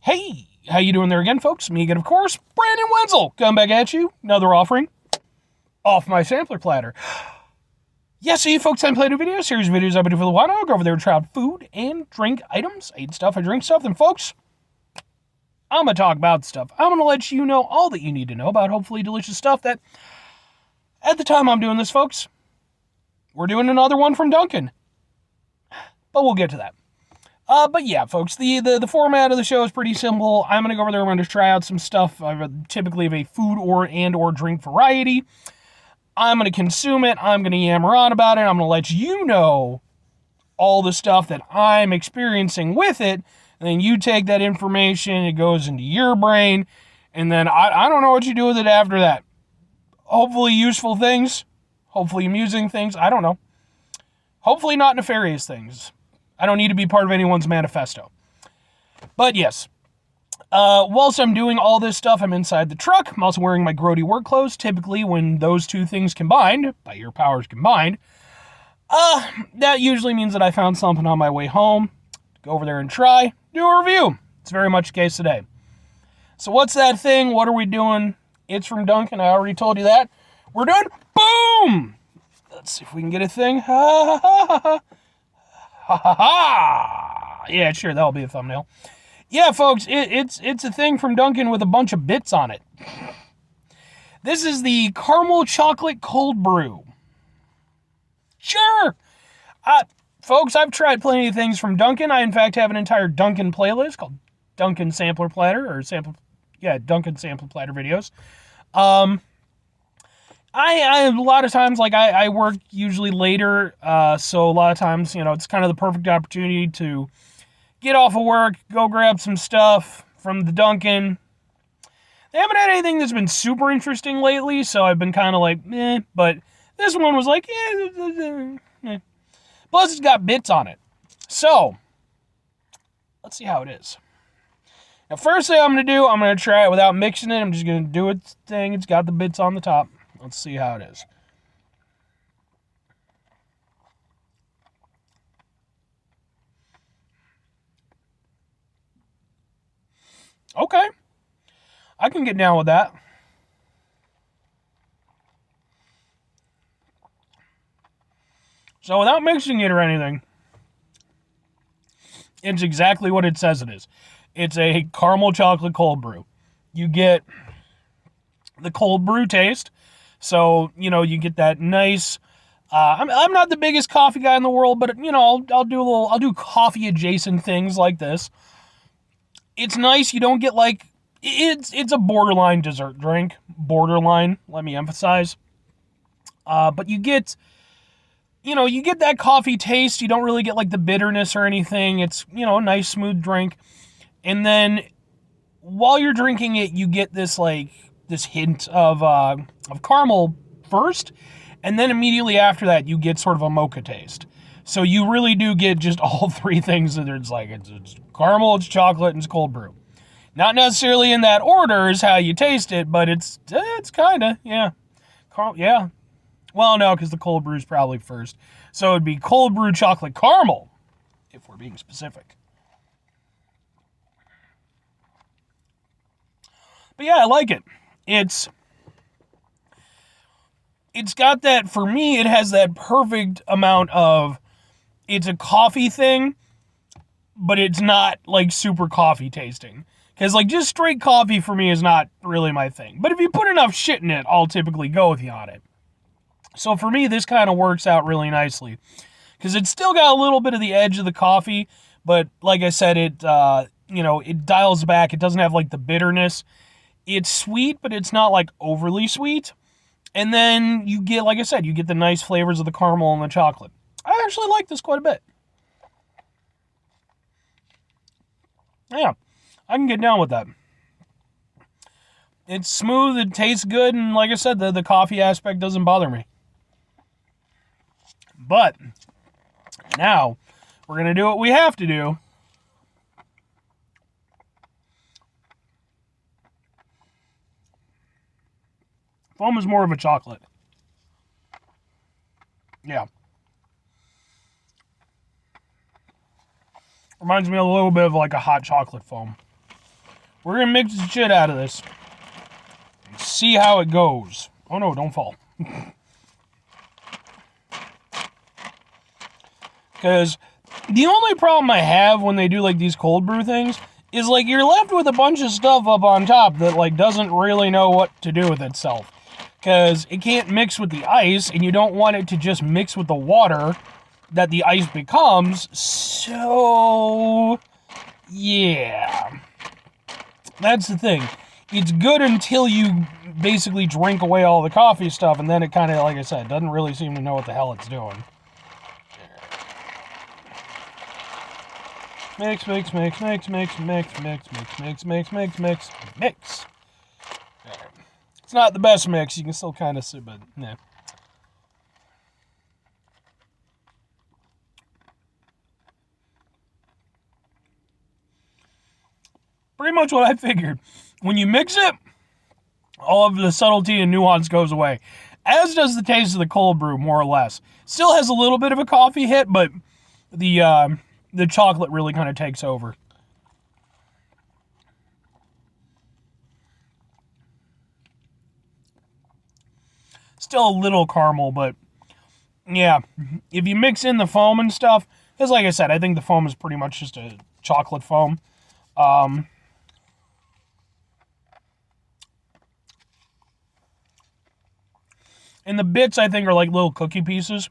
Hey, how you doing there again, folks? Me again, of course, Brandon Wenzel, coming back at you. Another offering off my sampler platter. Yes, you folks, I'm playing a video series of videos I've been doing for a while now. I'll go over there and try out food and drink items. I eat stuff, I drink stuff, and folks, I'm going to talk about stuff. I'm going to let you know all that you need to know about hopefully delicious stuff that, at the time I'm doing this, folks, we're doing another one from Dunkin. But we'll get to that. But yeah, folks, the format of the show is pretty simple. I'm going to go over there, I'm going to try out some stuff, typically of a food or drink variety. I'm going to consume it, I'm going to yammer on about it, I'm going to let you know all the stuff that I'm experiencing with it, and then you take that information, it goes into your brain, and then I don't know what you do with it after that. Hopefully useful things, hopefully amusing things, I don't know. Hopefully not nefarious things. I don't need to be part of anyone's manifesto. But yes, whilst I'm doing all this stuff, I'm inside the truck. I'm also wearing my grody work clothes. Typically, when those two things combined, by your powers combined, that usually means that I found something on my way home. Go over there and try, do a review. It's very much the case today. So what's that thing? What are we doing? It's from Dunkin. I already told you that. We're doing boom! Let's see if we can get a thing. Ha ha ha ha ha. Ha ha ha! Yeah, sure, that'll be a thumbnail. Yeah, folks, it's a thing from Dunkin' with a bunch of bits on it. This is the Caramel Chocolate Cold Brew. Sure! Folks, I've tried plenty of things from Dunkin'. I, in fact, have an entire Dunkin' playlist called Dunkin' Sampler Platter, Dunkin' Sampler Platter videos. I a lot of times, like, I work usually later, so a lot of times, it's kind of the perfect opportunity to get off of work, go grab some stuff from the Dunkin'. They haven't had anything that's been super interesting lately, so I've been kind of like, but this one was like, eh. Plus, it's got bits on it. So, let's see how it is. Now, first thing I'm going to do, I'm going to try it without mixing it. I'm just going to do its thing. It's got the bits on the top. Let's see how it is. Okay. I can get down with that. So without mixing it or anything, it's exactly what it says it is. It's a caramel chocolate cold brew. You get the cold brew taste. So, you get that nice, I'm not the biggest coffee guy in the world, but, I'll do coffee adjacent things like this. It's nice. You don't get it's a borderline dessert drink. Borderline, let me emphasize. But you get that coffee taste. You don't really get the bitterness or anything. It's, a nice smooth drink. And then while you're drinking it, you get this hint of caramel first, and then immediately after that, you get sort of a mocha taste. So you really do get just all three things. That it's caramel, it's chocolate, and it's cold brew. Not necessarily in that order is how you taste it, but it's kind of, yeah. Yeah. Well, no, because the cold brew is probably first. So it'd be cold brew chocolate caramel, if we're being specific. But yeah, I like it. It's got that, for me, it has that perfect amount of, it's a coffee thing, but it's not super coffee tasting. Because just straight coffee for me is not really my thing. But if you put enough shit in it, I'll typically go with you on it. So for me, this kind of works out really nicely. Because it's still got a little bit of the edge of the coffee, but like I said, it dials back. It doesn't have the bitterness. It's sweet, but it's not overly sweet. And then you get, like I said, you get the nice flavors of the caramel and the chocolate. I actually like this quite a bit. Yeah, I can get down with that. It's smooth, it tastes good, and like I said, the coffee aspect doesn't bother me. But now we're going to do what we have to do. Foam is more of a chocolate. Yeah. Reminds me a little bit of a hot chocolate foam. We're going to mix the shit out of this. And see how it goes. Oh no, don't fall. Because the only problem I have when they do like these cold brew things is like you're left with a bunch of stuff up on top that like doesn't really know what to do with itself. Because it can't mix with the ice, and you don't want it to just mix with the water that the ice becomes. So, yeah. That's the thing. It's good until you basically drink away all the coffee stuff, and then it kind of, like I said, doesn't really seem to know what the hell it's doing. Mix, mix, mix, mix, mix, mix, mix, mix, mix, mix, mix, mix, mix. It's not the best mix. You can still kind of see, but yeah. Pretty much what I figured. When you mix it, all of the subtlety and nuance goes away. As does the taste of the cold brew, more or less. Still has a little bit of a coffee hit, but the chocolate really kind of takes over. Still a little caramel, but yeah, if you mix in the foam and stuff, because like I said, I think the foam is pretty much just a chocolate foam. And the bits, I think, are like little cookie pieces.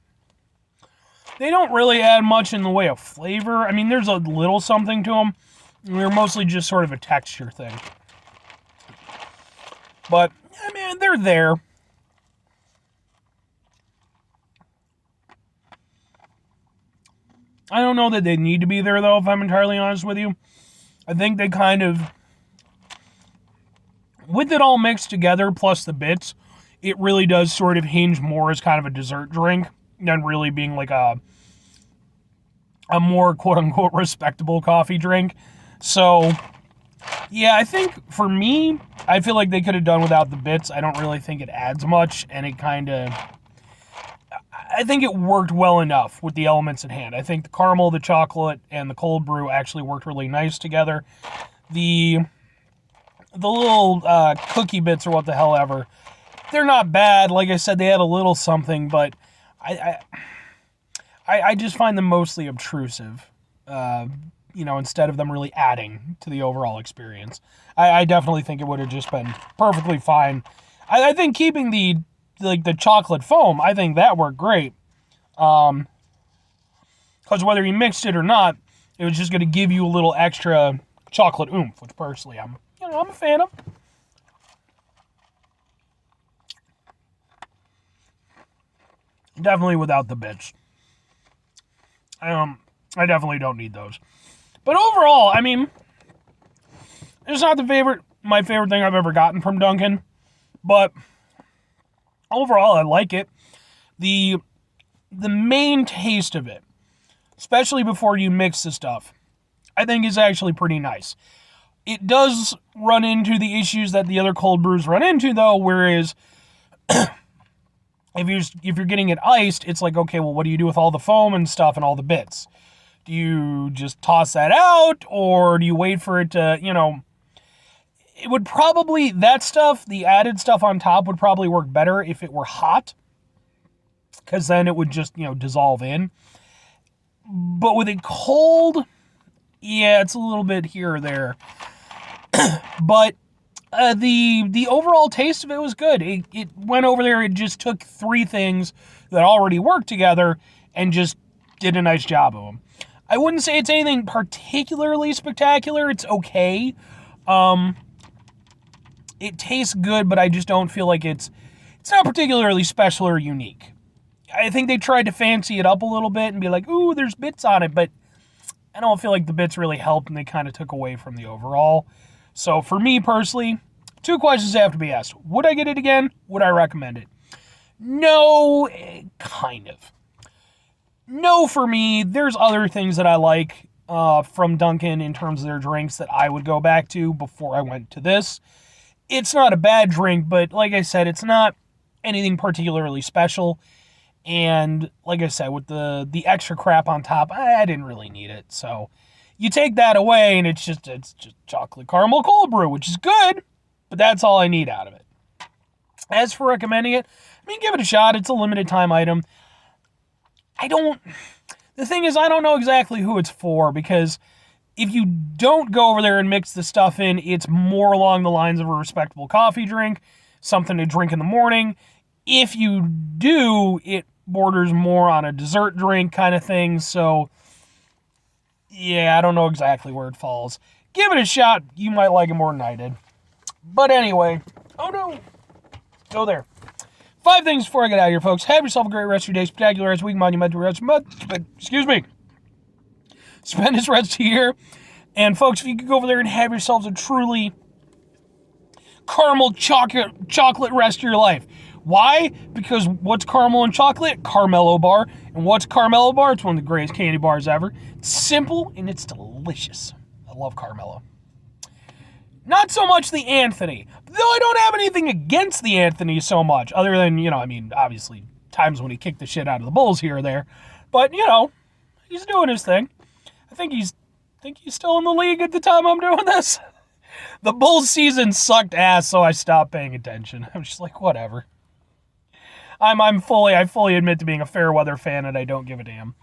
They don't really add much in the way of flavor. I mean, there's a little something to them. They're mostly just sort of a texture thing. But, I mean, they're there. I don't know that they need to be there, though, if I'm entirely honest with you. I think they kind of, with it all mixed together, plus the bits, it really does sort of hinge more as kind of a dessert drink than really being like a more quote-unquote respectable coffee drink. So, yeah, I think for me, I feel like they could have done without the bits. I don't really think it adds much, and it kind of, I think it worked well enough with the elements at hand. I think the caramel, the chocolate, and the cold brew actually worked really nice together. The little cookie bits or what the hell ever, they're not bad. Like I said, they had a little something, but I just find them mostly obtrusive, instead of them really adding to the overall experience. I definitely think it would have just been perfectly fine. I think keeping the chocolate foam, I think that worked great. Because whether you mixed it or not, it was just going to give you a little extra chocolate oomph, which personally I'm a fan of. Definitely without the bits. I definitely don't need those. But overall, I mean, it's not my favorite thing I've ever gotten from Dunkin', but overall, I like it. The main taste of it, especially before you mix the stuff, I think is actually pretty nice. It does run into the issues that the other cold brews run into, though, whereas if you're getting it iced, it's like, okay, well, what do you do with all the foam and stuff and all the bits? Do you just toss that out, or do you wait for it to, it would probably, that stuff, the added stuff on top would probably work better if it were hot, because then it would just, dissolve in. But with it cold, yeah, it's a little bit here or there. But the overall taste of it was good. It went over there, it just took three things that already worked together and just did a nice job of them. I wouldn't say it's anything particularly spectacular. It's okay. It tastes good, but I just don't feel like it's not particularly special or unique. I think they tried to fancy it up a little bit and be like, ooh, there's bits on it, but I don't feel like the bits really helped, and they kind of took away from the overall. So for me personally, two questions have to be asked. Would I get it again? Would I recommend it? No, kind of. No, for me. There's other things that I like from Dunkin' in terms of their drinks that I would go back to before I went to this. It's not a bad drink, but like I said, it's not anything particularly special. And like I said, with the extra crap on top, I didn't really need it. So You take that away, and it's just chocolate caramel cold brew, which is good, but that's all I need out of it. As for recommending it, I mean, give it a shot. It's a limited time item. The thing is, I don't know exactly who it's for, because if you don't go over there and mix the stuff in, it's more along the lines of a respectable coffee drink, something to drink in the morning. If you do, it borders more on a dessert drink kind of thing, so yeah, I don't know exactly where it falls. Give it a shot. You might like it more than I did. But anyway, oh no, go there. 5 things before I get out of here, folks. Have yourself a great rest of your day, spectacular as week, monumental rest, excuse me. Spend this rest of the year. And folks, if you could go over there and have yourselves a truly caramel chocolate rest of your life. Why? Because what's caramel and chocolate? Carmelo bar. And what's Carmelo bar? It's one of the greatest candy bars ever. It's simple and it's delicious. I love Carmelo. Not so much the Anthony. Though I don't have anything against the Anthony so much. Other than, obviously, times when he kicked the shit out of the Bulls here or there. But, he's doing his thing. I think he's still in the league at the time I'm doing this. The Bulls season sucked ass, so I stopped paying attention. I'm just like, whatever. I fully admit to being a fair weather fan, and I don't give a damn.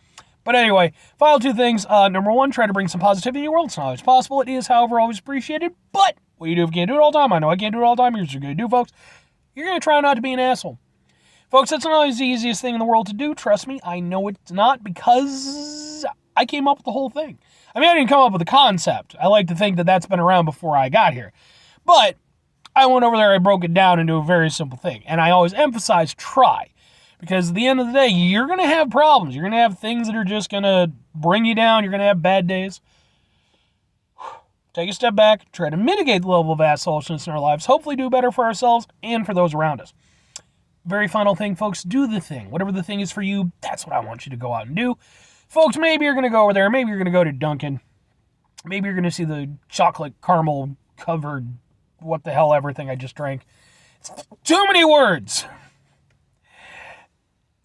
But anyway, final 2 things. Number 1, try to bring some positivity in your world. It's not always possible. It is, however, always appreciated. But what do you do if you can't do it all the time? I know I can't do it all the time. Here's what you're going to do, folks. You're going to try not to be an asshole. Folks, that's not always the easiest thing in the world to do. Trust me, I know it's not, because I came up with the whole thing. I mean, I didn't come up with the concept. I like to think that that's been around before I got here. But I went over there, I broke it down into a very simple thing. And I always emphasize try. Because at the end of the day, you're going to have problems. You're going to have things that are just going to bring you down. You're going to have bad days. Take a step back. Try to mitigate the level of assholishness in our lives. Hopefully do better for ourselves and for those around us. Very final thing, folks. Do the thing. Whatever the thing is for you, that's what I want you to go out and do. Folks, maybe you're going to go over there. Maybe you're going to go to Dunkin. Maybe you're going to see the chocolate caramel covered what the hell everything I just drank. It's too many words.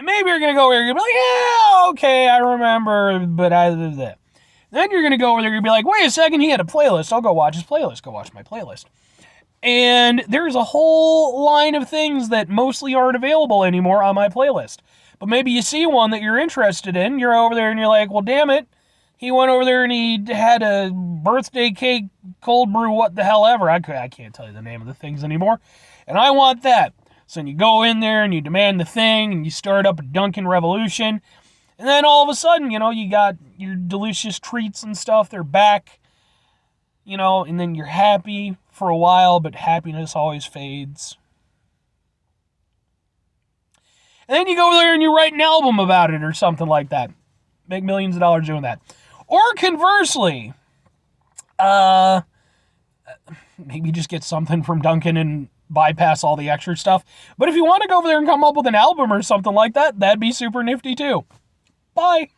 Maybe you're going to go over there and be like, yeah, okay, I remember, but I did that. Then you're going to go over there and be like, wait a second, he had a playlist. I'll go watch his playlist. Go watch my playlist. And there's a whole line of things that mostly aren't available anymore on my playlist. But maybe you see one that you're interested in. You're over there and you're like, well, damn it. He went over there and he had a birthday cake, cold brew, what the hell ever. I can't tell you the name of the things anymore. And I want that. So you go in there and you demand the thing and you start up a Dunkin' revolution. And then all of a sudden, you got your delicious treats and stuff. They're back, and then you're happy for a while, but happiness always fades. And then you go over there and you write an album about it or something like that. Make millions of dollars doing that. Or conversely, maybe just get something from Dunkin' and bypass all the extra stuff. But if you want to go over there and come up with an album or something like that, that'd be super nifty too. Bye.